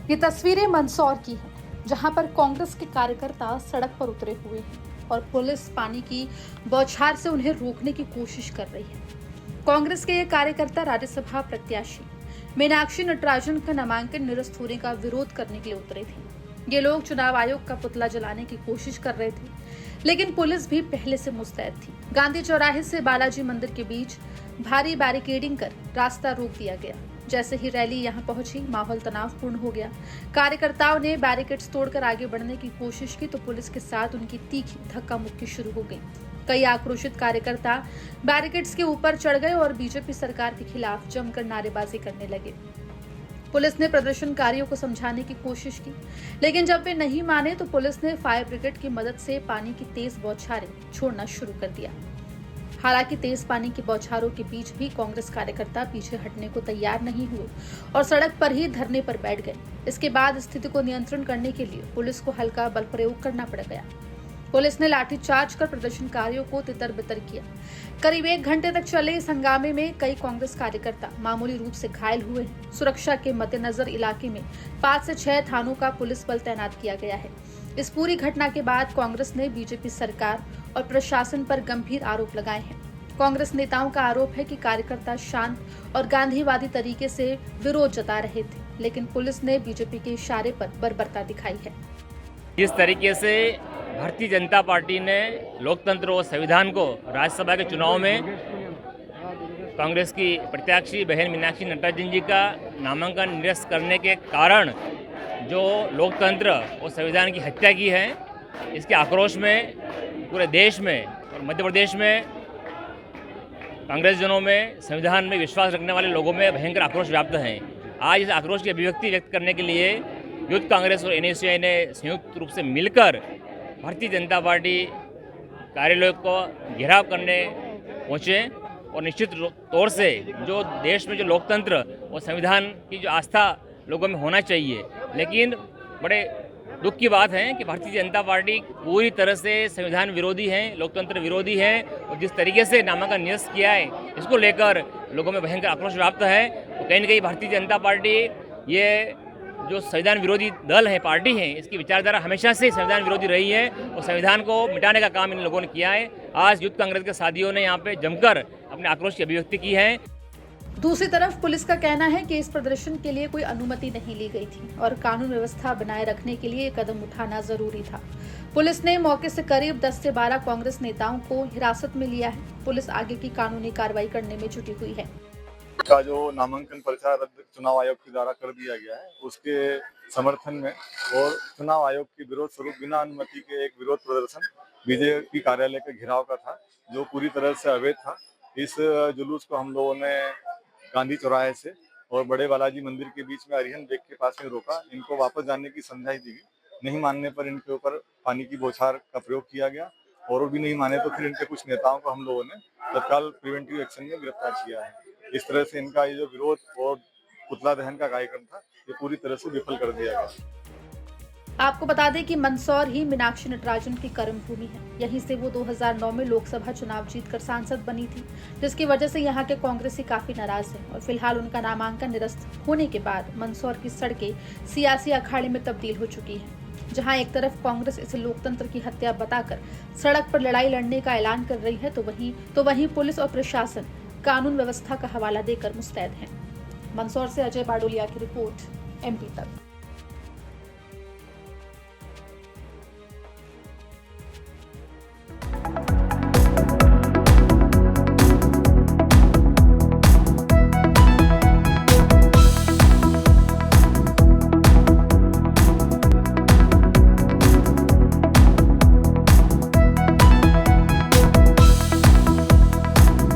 ये तस्वीरें मंदसौर की हैं, जहां पर कांग्रेस के कार्यकर्ता सड़क पर उतरे हुए हैं और पुलिस पानी की बौछार से उन्हें रोकने की कोशिश कर रही है। कांग्रेस के ये कार्यकर्ता राज्यसभा प्रत्याशी मीनाक्षी नटराजन का नामांकन निरस्त होने का विरोध करने के लिए उतरे थे। ये लोग चुनाव आयोग का पुतला जलाने की कोशिश कर रहे थे, लेकिन पुलिस भी पहले से मुस्तैद थी। गांधी चौराहे से बालाजी मंदिर के बीच भारी बैरिकेडिंग कर रास्ता रोक दिया गया। जैसे ही रैली यहां पहुंची, माहौल तनावपूर्ण हो गया। कार्यकर्ताओं ने बैरिकेड्स तोड़कर आगे बढ़ने की कोशिश की तो पुलिस के साथ उनकी तीखी धक्का मुक्की शुरू हो गई। कई आक्रोशित कार्यकर्ता बैरिकेड्स के ऊपर चढ़ गए और बीजेपी सरकार के खिलाफ जमकर नारेबाजी करने लगे। पुलिस ने प्रदर्शनकारियों को समझाने की कोशिश की, लेकिन जब वे नहीं माने तो पुलिस ने फायर ब्रिगेड की मदद से पानी की तेज बौछारें छोड़ना शुरू कर दिया। हालांकि तेज पानी की बौछारों के बीच भी कांग्रेस कार्यकर्ता पीछे हटने को तैयार नहीं हुए और सड़क पर ही धरने पर बैठ गए। इसके बाद स्थिति को नियंत्रण करने के लिए पुलिस को हल्का बल प्रयोग करना पड़ गया। पुलिस ने लाठीचार्ज कर प्रदर्शनकारियों को तितर-बितर किया। करीब 1 घंटे तक चले इस हंगामे में कई कांग्रेस कार्यकर्ता मामूली रूप से घायल हुए हैं। सुरक्षा के मद्देनजर इलाके में 5 से 6 थानों का पुलिस बल तैनात किया गया है। इस पूरी घटना के बाद कांग्रेस ने बीजेपी सरकार और प्रशासन पर गंभीर आरोप लगाए हैं। कांग्रेस नेताओं का आरोप है कि कार्यकर्ता शांत और गांधीवादी तरीके से विरोध जता रहे थे, लेकिन पुलिस ने बीजेपी के इशारे पर बर्बरता दिखाई है। इस तरीके से भारतीय जनता पार्टी ने लोकतंत्र और संविधान को राज्यसभा के चुनाव में कांग्रेस की प्रत्याशी बहन मीनाक्षी नटराजन जी का नामांकन निरस्त करने के कारण जो लोकतंत्र और संविधान की हत्या की है, इसके आक्रोश में पूरे देश में और मध्य प्रदेश में कांग्रेसजनों में, संविधान में विश्वास रखने वाले लोगों में भयंकर आक्रोश व्याप्त है। आज इस आक्रोश की अभिव्यक्ति व्यक्त करने के लिए यूथ कांग्रेस और एनएसयूआई ने संयुक्त रूप से मिलकर भारतीय जनता पार्टी कार्यालय को घेराव करने पहुँचे और निश्चित तौर से जो देश में जो लोकतंत्र और संविधान की जो आस्था लोगों में होना चाहिए, लेकिन बड़े दुख की बात है कि भारतीय जनता पार्टी पूरी तरह से संविधान विरोधी है, लोकतंत्र विरोधी है और जिस तरीके से नामांकन निरस्त किया है, इसको लेकर लोगों में भयंकर आक्रोश व्याप्त है। और कहीं न कहीं भारतीय जनता पार्टी ये जो संविधान विरोधी दल है, पार्टी है, इसकी विचारधारा हमेशा से संविधान विरोधी रही है और संविधान को मिटाने का काम इन लोगों ने किया है। आज यूथ कांग्रेस के साथियों ने यहाँ पे जमकर अपने आक्रोश की अभिव्यक्ति की है। दूसरी तरफ पुलिस का कहना है कि इस प्रदर्शन के लिए कोई अनुमति नहीं ली गई थी और कानून व्यवस्था बनाए रखने के लिए कदम उठाना जरूरी था। पुलिस ने मौके से करीब 10 से 12 कांग्रेस नेताओं को हिरासत में लिया है। पुलिस आगे की कानूनी कार्रवाई करने में जुटी हुई है। का जो नामांकन पर्चा रद्द चुनाव आयोग के द्वारा कर दिया गया है, उसके समर्थन में और चुनाव आयोग के विरोध स्वरूप बिना अनुमति के एक विरोध प्रदर्शन बीजेपी कार्यालय के घेराव का था, जो पूरी तरह से अवैध था। इस जुलूस को हम लोगों ने गांधी चौराहे से और बड़े बालाजी मंदिर के बीच में अरिहंत बेग के पास में रोका। इनको वापस जाने की समझाई दी गई। नहीं मानने पर इनके ऊपर पानी की बौछार का प्रयोग किया गया और वो भी नहीं माने तो फिर इनके कुछ नेताओं को हम लोगों ने तत्काल प्रिवेंटिव एक्शन में गिरफ्तार किया है। इस तरह से इनका ये जो विरोध और पुतला दहन का कार्यक्रम था, ये पूरी तरह से विफल कर दिया गया। आपको बता दें कि मंदसौर ही मीनाक्षी नटराजन की कर्मभूमि है। यहीं से वो 2009 में लोकसभा चुनाव जीतकर सांसद बनी थी, जिसकी वजह से यहाँ के कांग्रेसी काफी नाराज हैं और फिलहाल उनका नामांकन निरस्त होने के बाद मंदसौर की सड़कें सियासी अखाड़े में तब्दील हो चुकी हैं। जहाँ एक तरफ कांग्रेस इसे लोकतंत्र की हत्या बताकर सड़क पर लड़ाई लड़ने का ऐलान कर रही है, तो वहीं पुलिस और प्रशासन कानून व्यवस्था का हवाला देकर मुस्तैद हैं। मंदसौर से अजय बाडोलिया की रिपोर्ट, MP तक।